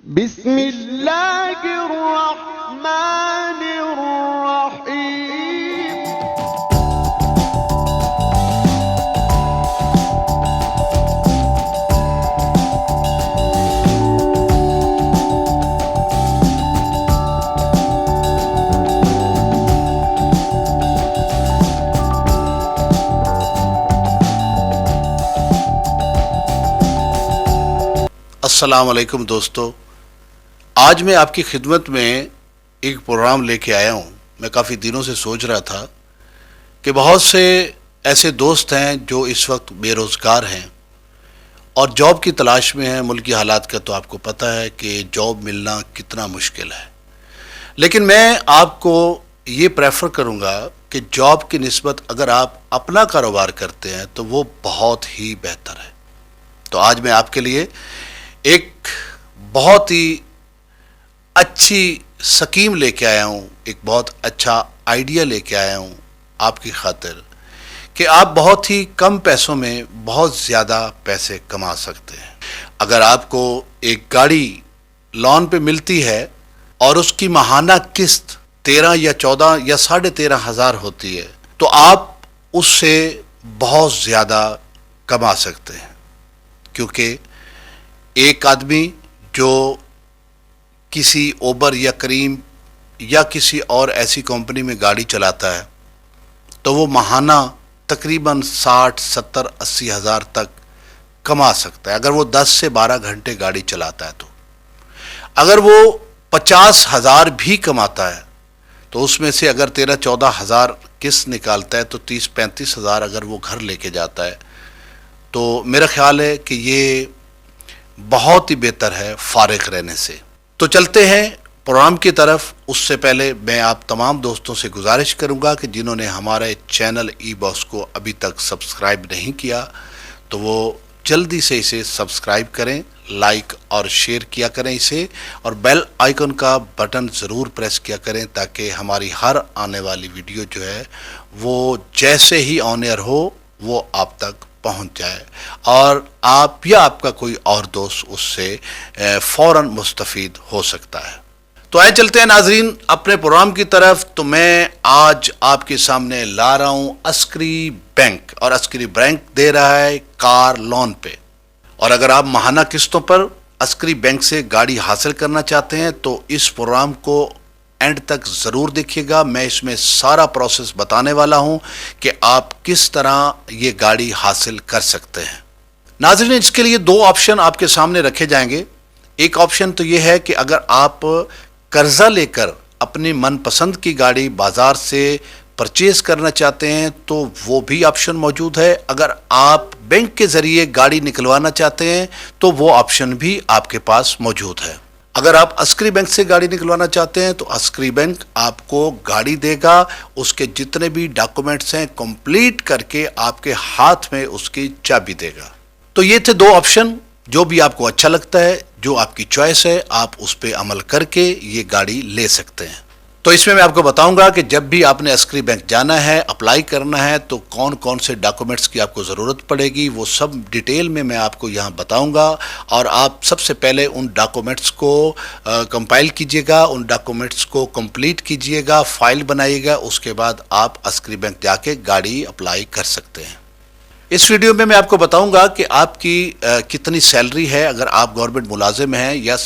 بسم اللہ الرحمن الرحیم. السلام علیکم دوستو، آج میں آپ کی خدمت میں ایک پروگرام لے کے آیا ہوں. میں کافی دنوں سے سوچ رہا تھا کہ بہت سے ایسے دوست ہیں جو اس وقت بے روزگار ہیں اور جاب کی تلاش میں ہیں. ملکی حالات کا تو آپ کو پتہ ہے کہ جاب ملنا کتنا مشکل ہے، لیکن میں آپ کو یہ پریفر کروں گا کہ جاب کی نسبت اگر آپ اپنا کاروبار کرتے ہیں تو وہ بہت ہی بہتر ہے. تو آج میں آپ کے لیے ایک بہت ہی اچھی سکیم لے کے آیا ہوں، ایک بہت اچھا آئیڈیا لے کے آیا ہوں آپ کی خاطر کہ آپ بہت ہی کم پیسوں میں بہت زیادہ پیسے کما سکتے ہیں. اگر آپ کو ایک گاڑی لون پہ ملتی ہے اور اس کی ماہانہ قسط 13 یا 14 یا 13,500 ہوتی ہے تو آپ اس سے بہت زیادہ کما سکتے ہیں، کیونکہ ایک آدمی جو کسی اوبر یا کریم یا کسی اور ایسی کمپنی میں گاڑی چلاتا ہے تو وہ ماہانہ تقریباً 60 70 80 ہزار تک کما سکتا ہے اگر وہ 10 سے 12 گھنٹے گاڑی چلاتا ہے. تو اگر وہ 50,000 بھی کماتا ہے تو اس میں سے اگر 13-14 ہزار قسط نکالتا ہے تو 30-35 ہزار اگر وہ گھر لے کے جاتا ہے تو میرا خیال ہے کہ یہ بہت ہی بہتر ہے فارغ رہنے سے. تو چلتے ہیں پروگرام کی طرف. اس سے پہلے میں آپ تمام دوستوں سے گزارش کروں گا کہ جنہوں نے ہمارے چینل ای باکس کو ابھی تک سبسکرائب نہیں کیا تو وہ جلدی سے اسے سبسکرائب کریں، لائک اور شیئر کیا کریں اسے، اور بیل آئیکن کا بٹن ضرور پریس کیا کریں تاکہ ہماری ہر آنے والی ویڈیو جو ہے وہ جیسے ہی آن ایئر ہو وہ آپ تک پہنچ جائے اور آپ یا آپ کا کوئی اور دوست اس سے فوراً مستفید ہو سکتا ہے. تو آئے چلتے ہیں ناظرین اپنے پروگرام کی طرف. تو میں آج آپ کے سامنے لا رہا ہوں عسکری بینک، اور عسکری بینک دے رہا ہے کار لون پہ. اور اگر آپ ماہانہ قسطوں پر عسکری بینک سے گاڑی حاصل کرنا چاہتے ہیں تو اس پروگرام کو اینڈ تک ضرور دیکھیے گا. میں اس میں سارا پروسیس بتانے والا ہوں کہ آپ کس طرح یہ گاڑی حاصل کر سکتے ہیں. ناظرین اس کے لیے 2 آپشن آپ کے سامنے رکھے جائیں گے. ایک آپشن تو یہ ہے کہ اگر آپ قرضہ لے کر اپنی من پسند کی گاڑی بازار سے پرچیز کرنا چاہتے ہیں تو وہ بھی آپشن موجود ہے. اگر آپ بینک کے ذریعے گاڑی نکلوانا چاہتے ہیں تو وہ آپشن بھی آپ کے پاس موجود ہے. اگر آپ عسکری بینک سے گاڑی نکلوانا چاہتے ہیں تو عسکری بینک آپ کو گاڑی دے گا، اس کے جتنے بھی ڈاکومنٹس ہیں کمپلیٹ کر کے آپ کے ہاتھ میں اس کی چابی دے گا. تو یہ تھے 2 آپشن. جو بھی آپ کو اچھا لگتا ہے، جو آپ کی چوائس ہے، آپ اس پہ عمل کر کے یہ گاڑی لے سکتے ہیں. تو اس میں آپ کو بتاؤں گا کہ جب بھی آپ نے عسکری بینک جانا ہے، اپلائی کرنا ہے تو کون کون سے ڈاکومنٹس کی آپ کو ضرورت پڑے گی وہ سب ڈیٹیل میں آپ کو یہاں بتاؤں گا. اور آپ سب سے پہلے ان ڈاکومنٹس کو کمپائل کیجئے گا، ان ڈاکومنٹس کو کمپلیٹ کیجئے گا، فائل بنائیے گا. اس کے بعد آپ عسکری بینک جا کے گاڑی اپلائی کر سکتے ہیں. اس ویڈیو میں آپ کو بتاؤں گا کہ آپ کی کتنی سیلری ہے. اگر آپ گورنمنٹ ملازم ہیں یا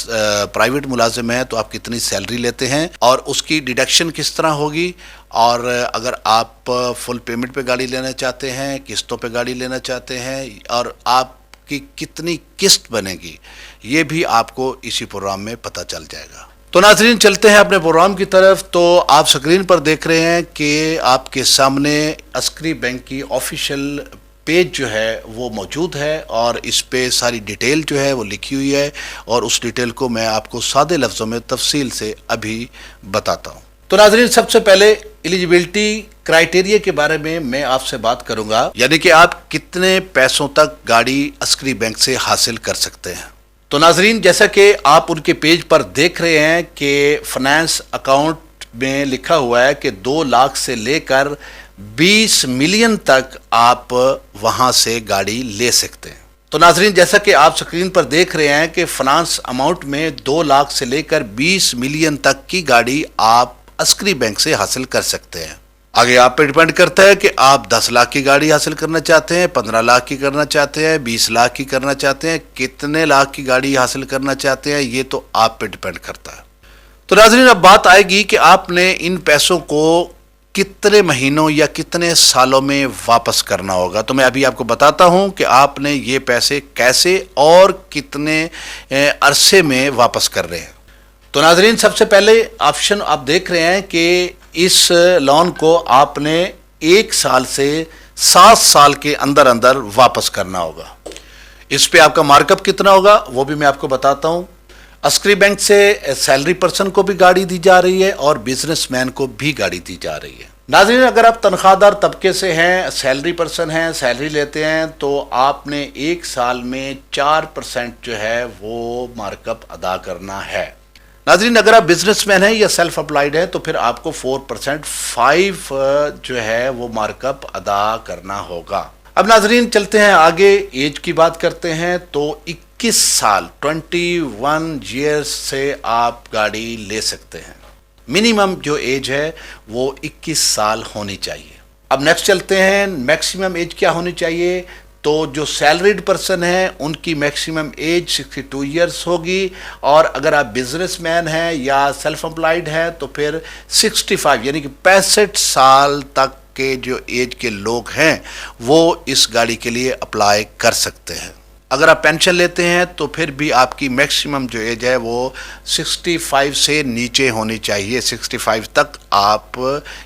پرائیویٹ ملازم ہیں تو آپ کتنی سیلری لیتے ہیں اور اس کی ڈیڈکشن کس طرح ہوگی. اور اگر آپ فل پیمنٹ پہ گاڑی لینا چاہتے ہیں، قسطوں پہ گاڑی لینا چاہتے ہیں، اور آپ کی کتنی قسط بنے گی یہ بھی آپ کو اسی پروگرام میں پتہ چل جائے گا. تو ناظرین چلتے ہیں اپنے پروگرام کی طرف. تو آپ سکرین پر دیکھ رہے ہیں کہ آپ کے سامنے عسکری بینک کی آفیشیل پیج جو ہے وہ موجود ہے اور اس پہ ساری ڈیٹیل جو ہے وہ لکھی ہوئی ہے، اور اس ڈیٹیل کو میں آپ کو سادے لفظوں میں تفصیل سے ابھی بتاتا ہوں. تو ناظرین سب سے پہلے ایلیجیبلٹی کرائیٹیریا کے بارے میں آپ سے بات کروں گا، یعنی کہ آپ کتنے پیسوں تک گاڑی عسکری بینک سے حاصل کر سکتے ہیں. تو ناظرین جیسا کہ آپ ان کے پیج پر دیکھ رہے ہیں کہ فنانس اکاؤنٹ میں لکھا ہوا ہے کہ 2 لاکھ سے لے کر 20 ملین تک آپ وہاں سے گاڑی لے سکتے ہیں. تو تو ناظرین جیسا کہ آپ سکرین پر دیکھ رہے ہیں کہ فنانس اماؤنٹ میں 2 لاکھ سے لے کر 20 ملین تک کی گاڑی آپ عسکری بینک سے حاصل کر سکتے ہیں۔ آگے آپ پہ ڈیپینڈ کرتا ہے کہ آپ 10 لاکھ کی گاڑی حاصل کرنا چاہتے ہیں، 15 لاکھ کی کرنا چاہتے ہیں، 20 لاکھ کی کرنا چاہتے ہیں، کتنے لاکھ کی گاڑی حاصل کرنا چاہتے ہیں، یہ تو آپ پہ ڈیپینڈ کرتا ہے۔ تو ناظرین اب بات آئے گی کہ آپ نے ان پیسوں کو کتنے مہینوں یا کتنے سالوں میں واپس کرنا ہوگا۔ تو میں ابھی آپ کو بتاتا ہوں کہ آپ نے یہ پیسے کیسے اور کتنے عرصے میں واپس کر رہے ہیں۔ تو ناظرین سب سے پہلے آپشن آپ دیکھ رہے ہیں کہ اس لون کو آپ نے 1 سال سے 7 سال کے اندر اندر واپس کرنا ہوگا۔ اس پہ آپ کا مارک اپ کتنا ہوگا وہ بھی میں آپ کو بتاتا ہوں۔ عسکری بینک سے سیلری پرسن کو بھی گاڑی دی جا رہی ہے اور بزنس مین کو بھی گاڑی دی جا رہی ہے۔ ناظرین اگر آپ تنخواہ دار طبقے سے ہیں، سیلری پرسن ہیں، سیلری لیتے ہیں، تو آپ نے 1 سال میں 4% جو ہے وہ مارک اپ ادا کرنا ہے۔ ناظرین اگر آپ بزنس مین ہیں یا سیلف اپلائیڈ ہیں تو پھر آپ کو 4% 5 جو ہے وہ مارک اپ ادا کرنا ہوگا۔ اب ناظرین چلتے ہیں آگے، ایج کی بات کرتے ہیں۔ تو 21 سال 21 ایئرس سے آپ گاڑی لے سکتے ہیں۔ منیمم جو ایج ہے وہ 21 سال ہونی چاہیے۔ اب نیکسٹ چلتے ہیں، میکسیمم ایج کیا ہونی چاہیے؟ تو جو سیلریڈ پرسن ہیں ان کی میکسیمم ایج 62 ایئرس ہوگی، اور اگر آپ بزنس مین ہیں یا سیلف امپلائیڈ ہیں تو پھر 65 یعنی کہ 65 سال تک کے جو ایج کے لوگ ہیں وہ اس گاڑی کے لیے اپلائی کر سکتے ہیں۔ اگر آپ پینشن لیتے ہیں تو پھر بھی آپ کی میکسیمم جو ایج ہے وہ 65 سے نیچے ہونی چاہیے۔ 65 تک آپ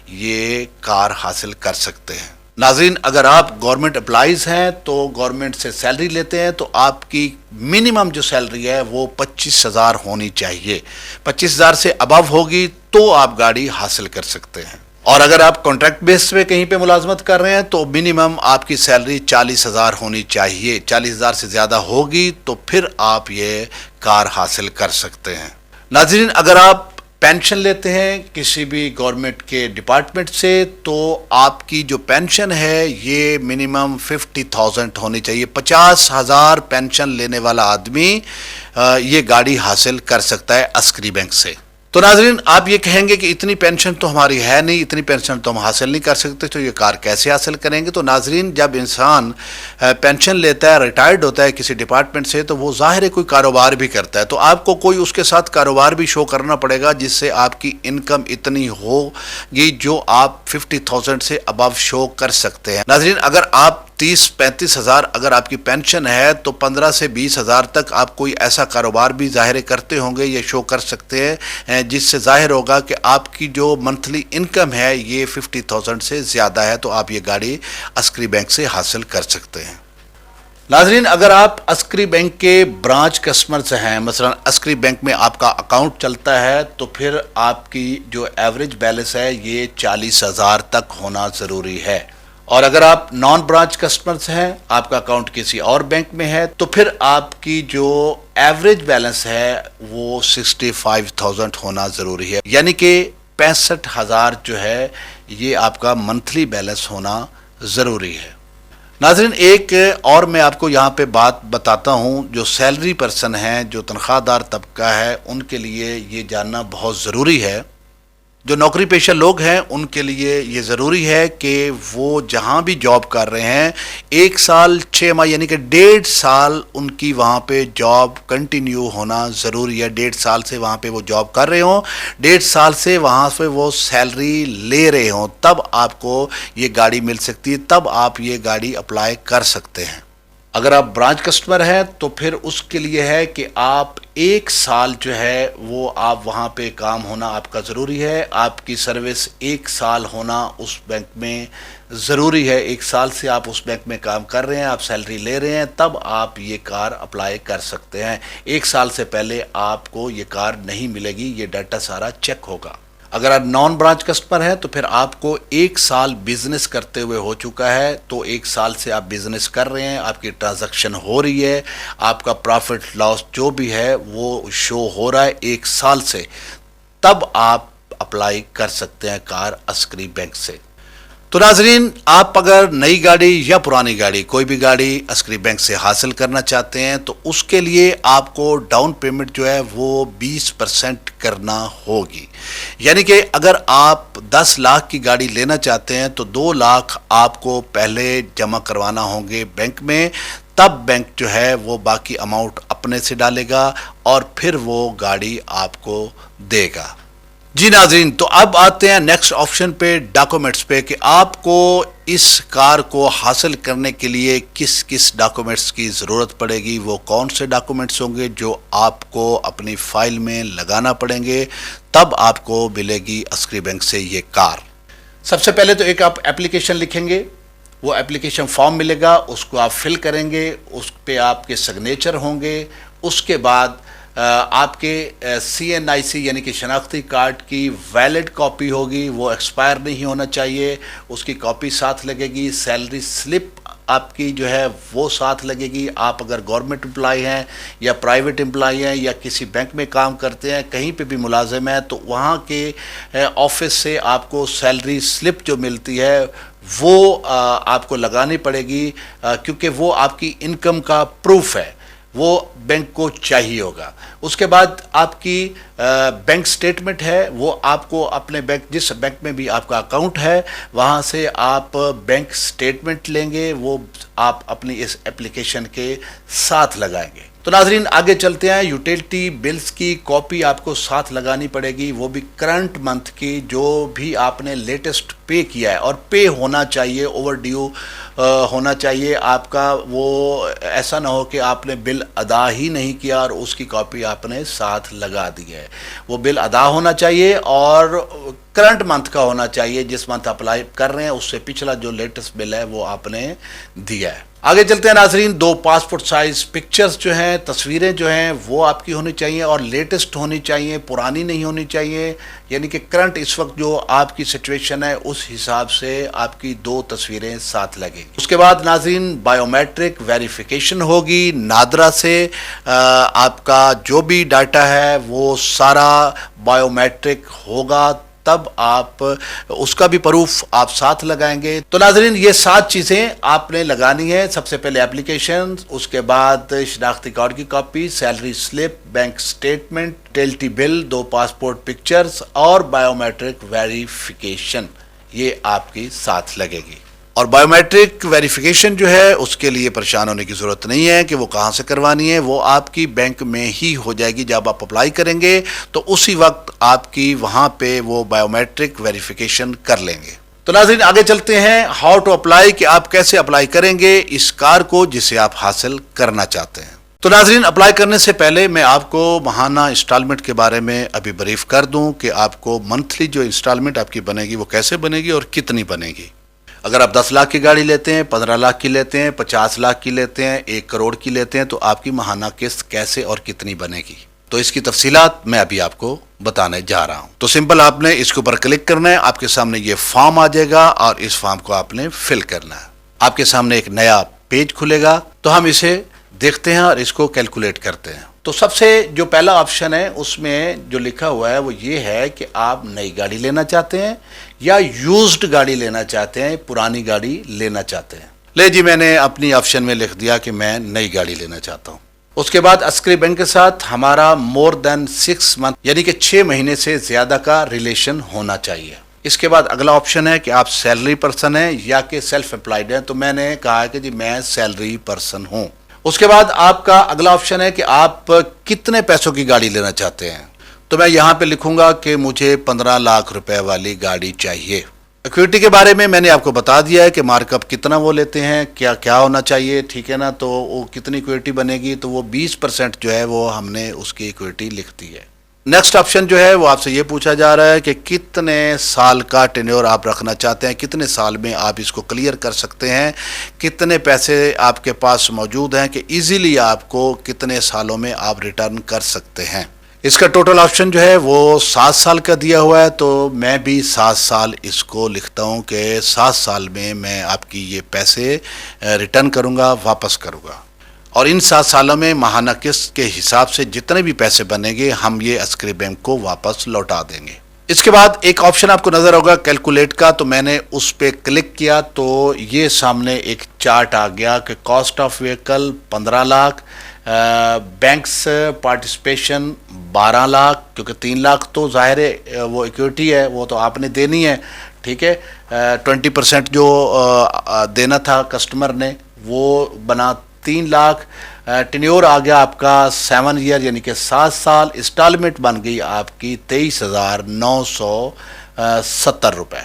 یہ کار حاصل کر سکتے ہیں۔ ناظرین اگر آپ گورنمنٹ امپلائیز ہیں تو گورنمنٹ سے سیلری لیتے ہیں تو آپ کی منیمم جو سیلری ہے وہ 25,000 ہونی چاہیے۔ 25,000 سے ابو ہوگی تو آپ گاڑی حاصل کر سکتے ہیں۔ اور اگر آپ کانٹریکٹ بیس پہ کہیں پہ ملازمت کر رہے ہیں تو منیمم آپ کی سیلری 40,000 ہونی چاہیے۔ 40,000 سے زیادہ ہوگی تو پھر آپ یہ کار حاصل کر سکتے ہیں۔ ناظرین اگر آپ پینشن لیتے ہیں کسی بھی گورنمنٹ کے ڈپارٹمنٹ سے تو آپ کی جو پینشن ہے یہ منیمم 50,000 ہونی چاہیے۔ 50,000 پینشن لینے والا آدمی یہ گاڑی حاصل کر سکتا ہے عسکری بینک سے۔ تو ناظرین آپ یہ کہیں گے کہ اتنی پینشن تو ہماری ہے نہیں، اتنی پینشن تو ہم حاصل نہیں کر سکتے، تو یہ کار کیسے حاصل کریں گے؟ تو ناظرین جب انسان پینشن لیتا ہے، ریٹائرڈ ہوتا ہے کسی ڈپارٹمنٹ سے، تو وہ ظاہر ہے کوئی کاروبار بھی کرتا ہے، تو آپ کو کوئی اس کے ساتھ کاروبار بھی شو کرنا پڑے گا جس سے آپ کی انکم اتنی ہوگی جو آپ 50,000 سے ابو شو کر سکتے ہیں۔ ناظرین اگر آپ 30-35 ہزار اگر آپ کی پینشن ہے تو 15 سے 20 ہزار تک آپ کوئی ایسا کاروبار بھی ظاہر کرتے ہوں گے یا شو کر سکتے ہیں جس سے ظاہر ہوگا کہ آپ کی جو منتھلی انکم ہے یہ 50,000 سے زیادہ ہے، تو آپ یہ گاڑی عسکری بینک سے حاصل کر سکتے ہیں۔ ناظرین اگر آپ عسکری بینک کے برانچ کسٹمرز ہیں، مثلا عسکری بینک میں آپ کا اکاؤنٹ چلتا ہے، تو پھر آپ کی جو ایوریج بیلنس ہے یہ 40,000 تک ہونا ضروری ہے۔ اور اگر آپ نان برانچ کسٹمرز ہیں، آپ کا اکاؤنٹ کسی اور بینک میں ہے، تو پھر آپ کی جو ایوریج بیلنس ہے وہ 65,000 ہونا ضروری ہے، یعنی کہ 65,000 جو ہے یہ آپ کا منتھلی بیلنس ہونا ضروری ہے۔ ناظرین ایک اور میں آپ کو یہاں پہ بات بتاتا ہوں، جو سیلری پرسن ہیں، جو تنخواہ دار طبقہ ہے، ان کے لیے یہ جاننا بہت ضروری ہے۔ جو نوکری پیشہ لوگ ہیں ان کے لیے یہ ضروری ہے کہ وہ جہاں بھی جاب کر رہے ہیں 1 سال 6 ماہ یعنی کہ 1.5 سال ان کی وہاں پہ جاب کنٹینیو ہونا ضروری ہے۔ 1.5 سال سے وہاں پہ وہ جاب کر رہے ہوں، 1.5 سال سے وہاں پہ وہ سیلری لے رہے ہوں، تب آپ کو یہ گاڑی مل سکتی ہے، تب آپ یہ گاڑی اپلائی کر سکتے ہیں۔ اگر آپ برانچ کسٹمر ہیں تو پھر اس کے لیے ہے کہ آپ 1 سال جو ہے وہ آپ وہاں پہ کام ہونا آپ کا ضروری ہے، آپ کی سروس 1 سال ہونا اس بینک میں ضروری ہے۔ 1 سال سے آپ اس بینک میں کام کر رہے ہیں، آپ سیلری لے رہے ہیں، تب آپ یہ کار اپلائی کر سکتے ہیں۔ 1 سال سے پہلے آپ کو یہ کار نہیں ملے گی، یہ ڈیٹا سارا چیک ہوگا۔ اگر آپ نان برانچ کسٹمر ہیں تو پھر آپ کو 1 سال بزنس کرتے ہوئے ہو چکا ہے، تو 1 سال سے آپ بزنس کر رہے ہیں، آپ کی ٹرانزیکشن ہو رہی ہے، آپ کا پروفٹ لاس جو بھی ہے وہ شو ہو رہا ہے 1 سال سے، تب آپ اپلائی کر سکتے ہیں کار عسکری بینک سے۔ تو ناظرین، آپ اگر نئی گاڑی یا پرانی گاڑی کوئی بھی گاڑی عسکری بینک سے حاصل کرنا چاہتے ہیں تو اس کے لیے آپ کو ڈاؤن پیمنٹ جو ہے وہ 20% کرنا ہوگی. یعنی کہ اگر آپ 10 لاکھ کی گاڑی لینا چاہتے ہیں تو 2 لاکھ آپ کو پہلے جمع کروانا ہوں گے بینک میں، تب بینک جو ہے وہ باقی اماؤنٹ اپنے سے ڈالے گا اور پھر وہ گاڑی آپ کو دے گا. جی ناظرین، تو اب آتے ہیں نیکسٹ آپشن پہ، ڈاکومنٹس پہ، کہ آپ کو اس کار کو حاصل کرنے کے لیے کس کس ڈاکومنٹس کی ضرورت پڑے گی، وہ کون سے ڈاکومنٹس ہوں گے جو آپ کو اپنی فائل میں لگانا پڑیں گے، تب آپ کو ملے گی عسکری بینک سے یہ کار. سب سے پہلے تو ایک آپ ایپلیکیشن لکھیں گے، وہ ایپلیکیشن فارم ملے گا، اس کو آپ فل کریں گے، اس پہ آپ کے سگنیچر ہوں گے. اس کے بعد آپ کے CNIC یعنی کہ شناختی کارڈ کی ویلڈ کاپی ہوگی، وہ ایکسپائر نہیں ہونا چاہیے، اس کی کاپی ساتھ لگے گی. سیلری سلپ آپ کی جو ہے وہ ساتھ لگے گی. آپ اگر گورنمنٹ امپلائی ہیں یا پرائیویٹ امپلائی ہیں یا کسی بینک میں کام کرتے ہیں، کہیں پہ بھی ملازم ہیں، تو وہاں کے آفس سے آپ کو سیلری سلپ جو ملتی ہے وہ آپ کو لگانی پڑے گی، کیونکہ وہ آپ کی انکم کا پروف ہے، وہ بینک کو چاہیے ہوگا. اس کے بعد آپ کی بینک سٹیٹمنٹ ہے، وہ آپ کو اپنے بینک، جس بینک میں بھی آپ کا اکاؤنٹ ہے، وہاں سے آپ بینک سٹیٹمنٹ لیں گے، وہ آپ اپنی اس ایپلیکیشن کے ساتھ لگائیں گے. تو ناظرین آگے چلتے ہیں. یوٹیلٹی بلز کی کاپی آپ کو ساتھ لگانی پڑے گی، وہ بھی کرنٹ منتھ کی، جو بھی آپ نے لیٹسٹ پے کیا ہے، اور پے ہونا چاہیے، اوور ڈیو ہونا چاہیے آپ کا. وہ ایسا نہ ہو کہ آپ نے بل ادا ہی نہیں کیا اور اس کی کاپی آپ نے ساتھ لگا دی ہے. وہ بل ادا ہونا چاہیے اور کرنٹ منتھ کا ہونا چاہیے، جس منتھ اپلائی کر رہے ہیں اس سے پچھلا جو لیٹسٹ بل ہے وہ آپ نے دیا ہے. آگے چلتے ہیں ناظرین. 2 پاسپورٹ سائز پکچرز جو ہیں، تصویریں جو ہیں وہ آپ کی ہونی چاہیے اور لیٹسٹ ہونی چاہیے، پرانی نہیں ہونی چاہیے. یعنی کہ کرنٹ اس وقت جو آپ کی سچویشن ہے اس حساب سے آپ کی 2 تصویریں ساتھ لگیں گی. اس کے بعد ناظرین بائیو میٹرک ویریفیکیشن ہوگی نادرا سے. آپ کا جو بھی ڈاٹا ہے وہ سارا بائیو میٹرک ہوگا، تب آپ اس کا بھی پروف آپ ساتھ لگائیں گے. تو ناظرین یہ 7 چیزیں آپ نے لگانی ہے. سب سے پہلے ایپلیکیشن، اس کے بعد شناختی کارڈ کی copy, salary slip, bank statement, utility bill, 2 passport pictures اور بائیو میٹرک ویریفیکیشن، یہ آپ کی ساتھ لگے گی. اور بائیو میٹرک ویریفیکیشن جو ہے اس کے لیے پریشان ہونے کی ضرورت نہیں ہے کہ وہ کہاں سے کروانی ہے، وہ آپ کی بینک میں ہی ہو جائے گی. جب آپ اپلائی کریں گے تو اسی وقت آپ کی وہاں پہ وہ بائیو میٹرک ویریفیکیشن کر لیں گے. تو ناظرین آگے چلتے ہیں ہاؤ ٹو اپلائی، کہ آپ کیسے اپلائی کریں گے اس کار کو جسے آپ حاصل کرنا چاہتے ہیں. تو ناظرین اپلائی کرنے سے پہلے میں آپ کو ماہانہ انسٹالمنٹ کے بارے میں ابھی بریف کر دوں کہ آپ کو منتھلی جو انسٹالمنٹ آپ کی بنے گی وہ کیسے بنے گی اور کتنی بنے گی. اگر آپ 10 لاکھ کی گاڑی لیتے ہیں، 15 لاکھ کی لیتے ہیں، 50 لاکھ کی لیتے ہیں، 1 کروڑ کی لیتے ہیں، تو آپ کی ماہانہ قسط کیسے اور کتنی بنے گی، تو اس کی تفصیلات میں ابھی آپ کو بتانے جا رہا ہوں. تو سمپل آپ نے اس کے اوپر کلک کرنا ہے، آپ کے سامنے یہ فارم آ جائے گا اور اس فارم کو آپ نے فل کرنا ہے. آپ کے سامنے ایک نیا پیج کھلے گا، تو ہم اسے دیکھتے ہیں اور اس کو کیلکولیٹ کرتے ہیں. تو سب سے جو پہلا آپشن ہے اس میں جو لکھا ہوا ہے وہ یہ ہے کہ آپ نئی گاڑی لینا چاہتے ہیں یا یوزڈ گاڑی لینا چاہتے ہیں، پرانی گاڑی لینا چاہتے ہیں. لے جی، میں نے اپنی آپشن میں لکھ دیا کہ میں نئی گاڑی لینا چاہتا ہوں. اس کے بعد عسکری بینک کے ساتھ ہمارا مور دین 6 منتھ یعنی کہ 6 مہینے سے زیادہ کا ریلیشن ہونا چاہیے. اس کے بعد اگلا آپشن ہے کہ آپ سیلری پرسن ہیں یا کہ سیلف امپلائڈ ہیں. تو میں نے کہا کہ جی میں سیلری پرسن ہوں. اس کے بعد آپ کا اگلا آپشن ہے کہ آپ کتنے پیسوں کی گاڑی لینا چاہتے ہیں. تو میں یہاں پہ لکھوں گا کہ مجھے 15 لاکھ روپے والی گاڑی چاہیے. ایکویٹی کے بارے میں نے آپ کو بتا دیا ہے کہ مارک اپ کتنا وہ لیتے ہیں، کیا کیا ہونا چاہیے، ٹھیک ہے نا. تو وہ کتنی ایکویٹی بنے گی، تو وہ 20% جو ہے وہ ہم نے اس کی ایکویٹی لکھ دی ہے. نیکسٹ آپشن جو ہے وہ آپ سے یہ پوچھا جا رہا ہے کہ کتنے سال کا ٹینیور آپ رکھنا چاہتے ہیں، کتنے سال میں آپ اس کو کلیئر کر سکتے ہیں، کتنے پیسے آپ کے پاس موجود ہیں کہ ایزیلی آپ کو کتنے سالوں میں آپ ریٹرن کر سکتے ہیں. اس کا ٹوٹل آپشن جو ہے وہ 7 سال کا دیا ہوا ہے. تو میں بھی 7 سال اس کو لکھتا ہوں کہ 7 سال میں آپ کی یہ پیسے ریٹرن کروں گا، واپس کروں گا. اور ان 7 سالوں میں ماہانہ قسط کے حساب سے جتنے بھی پیسے بنے گے ہم یہ عسکری بینک کو واپس لوٹا دیں گے. اس کے بعد ایک آپشن آپ کو نظر ہوگا کیلکولیٹ کا، تو میں نے اس پہ کلک کیا تو یہ سامنے ایک چارٹ آ گیا کہ cost of vehicle 15 lakh, banks participation 12 lakh, کیونکہ 3 لاکھ تو ظاہر ہے وہ ایکویٹی ہے، وہ تو آپ نے دینی ہے، ٹھیک ہے، 20% جو دینا تھا کسٹمر نے وہ بنا 3 لاکھ، ٹینیور آ گیا آپ کا 7 ایئر یعنی کہ 7 سال، انسٹالمنٹ بن گئی آپ کی 23,970 روپے۔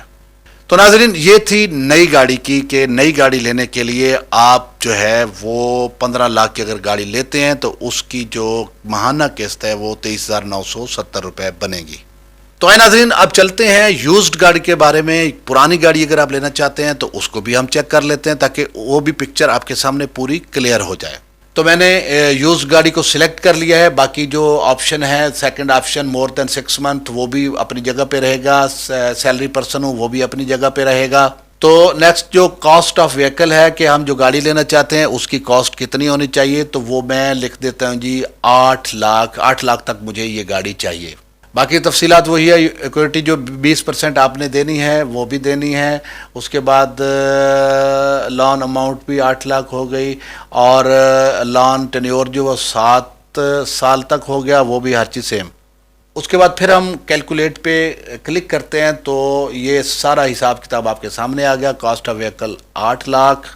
تو ناظرین یہ تھی نئی گاڑی کی کہ نئی گاڑی لینے کے لیے آپ جو ہے وہ 15 لاکھ کی اگر گاڑی لیتے ہیں تو اس کی جو ماہانہ قسط ہے وہ 23,970 روپے بنے گی۔ تو اے ناظرین اب چلتے ہیں یوزڈ گاڑی کے بارے میں۔ پرانی گاڑی اگر آپ لینا چاہتے ہیں تو اس کو بھی ہم چیک کر لیتے ہیں تاکہ وہ بھی پکچر آپ کے سامنے پوری کلیئر ہو جائے۔ تو میں نے یوزڈ گاڑی کو سلیکٹ کر لیا ہے، باقی جو آپشن ہے سیکنڈ آپشن مور دین 6 منتھ وہ بھی اپنی جگہ پہ رہے گا، سیلری پرسن ہوں وہ بھی اپنی جگہ پہ رہے گا۔ تو نیکسٹ جو کاسٹ آف وہیکل ہے کہ ہم جو گاڑی لینا چاہتے ہیں اس کی کاسٹ کتنی ہونی چاہیے، تو وہ میں لکھ دیتا ہوں جی 8 لاکھ تک مجھے یہ گاڑی چاہیے۔ باقی تفصیلات وہی ہے، ایکویٹی جو 20% آپ نے دینی ہے وہ بھی دینی ہے، اس کے بعد لون اماؤنٹ بھی 8 لاکھ ہو گئی، اور لون ٹینیور جو وہ 7 سال تک ہو گیا وہ بھی ہر چیز سیم۔ اس کے بعد پھر ہم کیلکولیٹ پہ کلک کرتے ہیں تو یہ سارا حساب کتاب آپ کے سامنے آ گیا۔ Cost of vehicle 8 lakh,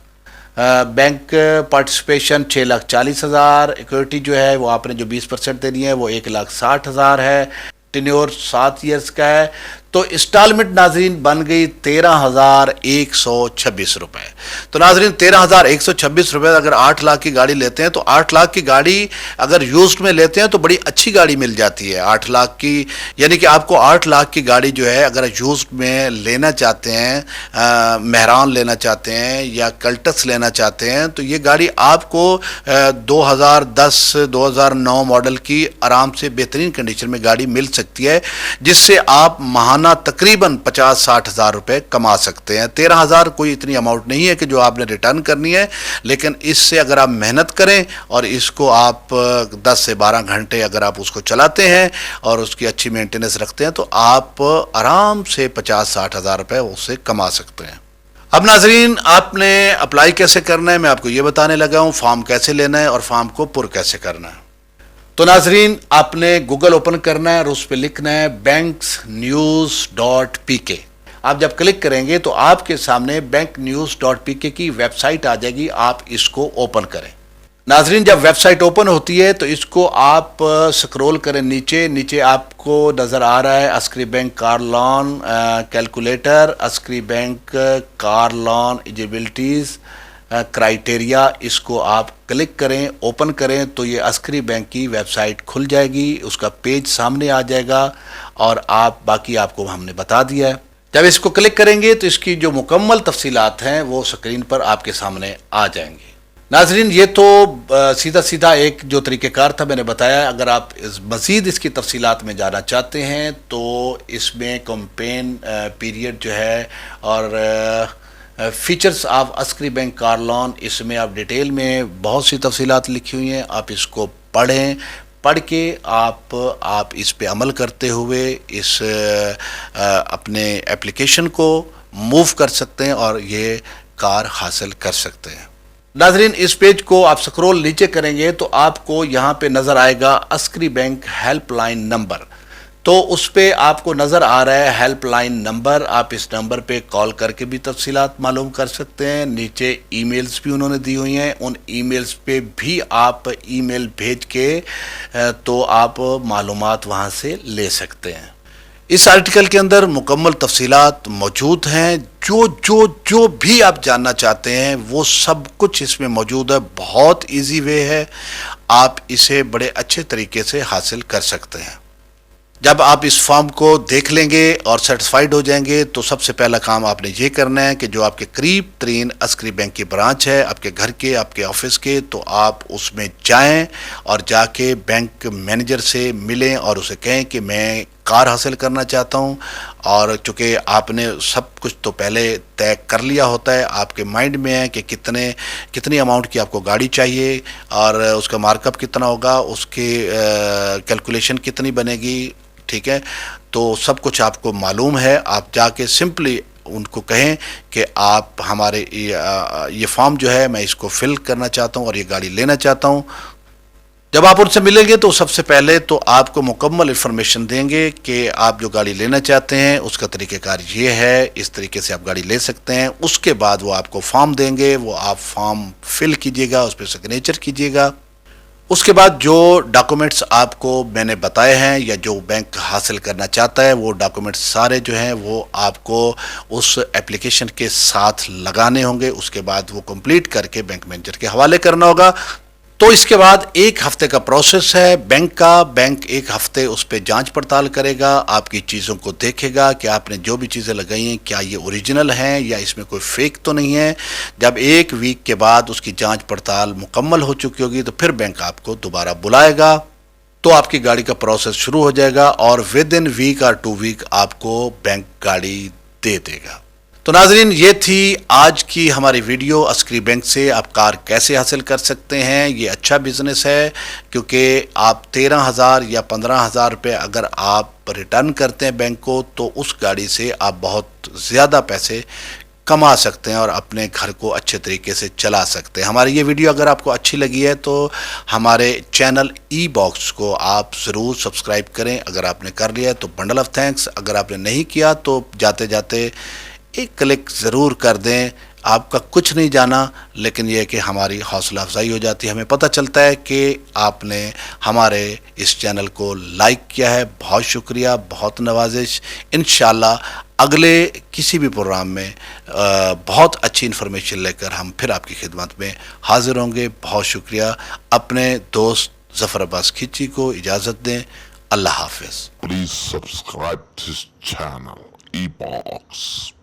bank participation 6,40,000، equity جو ہے وہ آپ نے جو 20% دینی ہے وہ 1,60,000 ہے، ٹینیور 7 ایئرس کا ہے۔ تو انسٹالمنٹ ناظرین بن گئی 13,126 روپے۔ تو ناظرین 13,126 روپے اگر 8 لاکھ کی گاڑی لیتے ہیں تو 8 لاکھ کی گاڑی اگر یوزڈ میں لیتے ہیں تو بڑی اچھی گاڑی مل جاتی ہے 8 لاکھ کی، یعنی کہ آپ کو 8 لاکھ کی گاڑی جو ہے اگر یوزڈ میں لینا چاہتے ہیں، مہران لینا چاہتے ہیں یا کلٹس لینا چاہتے ہیں، تو یہ گاڑی آپ کو 2010-2009 ماڈل کی آرام سے بہترین کنڈیشن میں گاڑی مل سکتی ہے، جس سے آپ ماہانہ تقریباً 50-60 ہزار روپے کما سکتے ہیں۔ 13,000 کوئی اتنی اماؤنٹ نہیں ہے کہ جو آپ نے ریٹرن کرنی ہے، لیکن اس سے اگر آپ محنت کریں اور اس کو آپ 10 سے 12 گھنٹے اگر آپ اس کو چلاتے ہیں اور اس کی اچھی مینٹیننس رکھتے ہیں تو آپ آرام سے 50-60 ہزار روپے اس سے کما سکتے ہیں۔ اب ناظرین آپ نے اپلائی کیسے کرنا ہے میں آپ کو یہ بتانے لگا ہوں، فارم کیسے لینا ہے اور فارم کو پر کیسے کرنا ہے۔ تو ناظرین آپ نے گوگل اوپن کرنا ہے اور اس پہ لکھنا ہے banksnews.pk۔ آپ جب کلک کریں گے تو آپ کے سامنے banknews.pk کی ویب سائٹ آ جائے گی، آپ اس کو اوپن کریں۔ ناظرین جب ویب سائٹ اوپن ہوتی ہے تو اس کو آپ سکرول کریں نیچے آپ کو نظر آ رہا ہے عسکری بینک کار لون کیلکولیٹر، عسکری بینک کار لون ایلیجبلٹیز کرائٹیریا، اس کو آپ کلک کریں، اوپن کریں تو یہ عسکری بینک کی ویب سائٹ کھل جائے گی، اس کا پیج سامنے آ جائے گا اور باقی آپ کو ہم نے بتا دیا ہے۔ جب اس کو کلک کریں گے تو اس کی جو مکمل تفصیلات ہیں وہ سکرین پر آپ کے سامنے آ جائیں گی۔ ناظرین یہ تو سیدھا ایک جو طریقہ کار تھا میں نے بتایا، اگر آپ مزید اس کی تفصیلات میں جانا چاہتے ہیں تو اس میں کمپین پیریڈ جو ہے اور فیچرز آف عسکری بینک کار لون، اس میں آپ ڈیٹیل میں بہت سی تفصیلات لکھی ہوئی ہیں، آپ اس کو پڑھ کے آپ اس پہ عمل کرتے ہوئے اس اپنے ایپلیکیشن کو موو کر سکتے ہیں اور یہ کار حاصل کر سکتے ہیں۔ ناظرین اس پیج کو آپ سکرول نیچے کریں گے تو آپ کو یہاں پہ نظر آئے گا عسکری بینک ہیلپ لائن نمبر، تو اس پہ آپ کو نظر آ رہا ہے ہیلپ لائن نمبر، آپ اس نمبر پہ کال کر کے بھی تفصیلات معلوم کر سکتے ہیں۔ نیچے ای میلز بھی انہوں نے دی ہوئی ہیں، ان ای میلز پہ بھی آپ ای میل بھیج کے تو آپ معلومات وہاں سے لے سکتے ہیں۔ اس آرٹیکل کے اندر مکمل تفصیلات موجود ہیں، جو بھی آپ جاننا چاہتے ہیں وہ سب کچھ اس میں موجود ہے، بہت ایزی وے ہے، آپ اسے بڑے اچھے طریقے سے حاصل کر سکتے ہیں۔ جب آپ اس فارم کو دیکھ لیں گے اور سیٹسفائیڈ ہو جائیں گے تو سب سے پہلا کام آپ نے یہ کرنا ہے کہ جو آپ کے قریب ترین عسکری بینک کی برانچ ہے آپ کے گھر کے، آپ کے آفس کے، تو آپ اس میں جائیں اور جا کے بینک مینیجر سے ملیں اور اسے کہیں کہ میں کار حاصل کرنا چاہتا ہوں، اور چونکہ آپ نے سب کچھ تو پہلے طے کر لیا ہوتا ہے، آپ کے مائنڈ میں ہے کہ کتنی اماؤنٹ کی آپ کو گاڑی چاہیے اور اس کا مارک اپ کتنا ہوگا، اس کی کیلکولیشن کتنی بنے گی، ٹھیک ہے، تو سب کچھ آپ کو معلوم ہے. آپ جا کے سمپلی ان کو کہیں کہ آپ ہمارے یہ فارم جو ہے میں اس کو فل کرنا چاہتا ہوں اور یہ گاڑی لینا چاہتا ہوں. جب آپ ان سے ملیں گے تو سب سے پہلے تو آپ کو مکمل انفارمیشن دیں گے کہ آپ جو گاڑی لینا چاہتے ہیں اس کا طریقہ کار یہ ہے, اس طریقے سے آپ گاڑی لے سکتے ہیں. اس کے بعد وہ آپ کو فارم دیں گے, وہ آپ فارم فل کیجئے گا, اس پہ سگنیچر کیجئے گا. اس کے بعد جو ڈاکومنٹس آپ کو میں نے بتائے ہیں یا جو بینک حاصل کرنا چاہتا ہے وہ ڈاکومنٹس سارے جو ہیں وہ آپ کو اس ایپلیکیشن کے ساتھ لگانے ہوں گے. اس کے بعد وہ کمپلیٹ کر کے بینک مینیجر کے حوالے کرنا ہوگا. تو اس کے بعد 1 ہفتے کا پروسیس ہے بینک کا. بینک 1 ہفتے اس پہ جانچ پڑتال کرے گا, آپ کی چیزوں کو دیکھے گا کہ آپ نے جو بھی چیزیں لگائی ہیں کیا یہ اوریجنل ہیں یا اس میں کوئی فیک تو نہیں ہے. جب 1 ویک کے بعد اس کی جانچ پڑتال مکمل ہو چکی ہوگی تو پھر بینک آپ کو دوبارہ بلائے گا, تو آپ کی گاڑی کا پروسیس شروع ہو جائے گا اور ود ان ویک اور 2 ویک آپ کو بینک گاڑی دے دے گا. تو ناظرین, یہ تھی آج کی ہماری ویڈیو. عسکری بینک سے آپ کار کیسے حاصل کر سکتے ہیں. یہ اچھا بزنس ہے کیونکہ آپ 13,000 یا 15,000 روپے اگر آپ ریٹرن کرتے ہیں بینک کو تو اس گاڑی سے آپ بہت زیادہ پیسے کما سکتے ہیں اور اپنے گھر کو اچھے طریقے سے چلا سکتے ہیں. ہماری یہ ویڈیو اگر آپ کو اچھی لگی ہے تو ہمارے چینل ای باکس کو آپ ضرور سبسکرائب کریں. اگر آپ نے کر لیا ہے تو بنڈل آف تھینکس. اگر آپ نے نہیں کیا تو جاتے جاتے ایک کلک ضرور کر دیں. آپ کا کچھ نہیں جانا, لیکن یہ کہ ہماری حوصلہ افزائی ہو جاتی ہے, ہمیں پتہ چلتا ہے کہ آپ نے ہمارے اس چینل کو لائک کیا ہے. بہت شکریہ, بہت نوازش. انشاءاللہ اگلے کسی بھی پروگرام میں بہت اچھی انفارمیشن لے کر ہم پھر آپ کی خدمت میں حاضر ہوں گے. بہت شکریہ. اپنے دوست ظفر عباس کھچی کو اجازت دیں. اللہ حافظ. Please subscribe to this channel, eBox.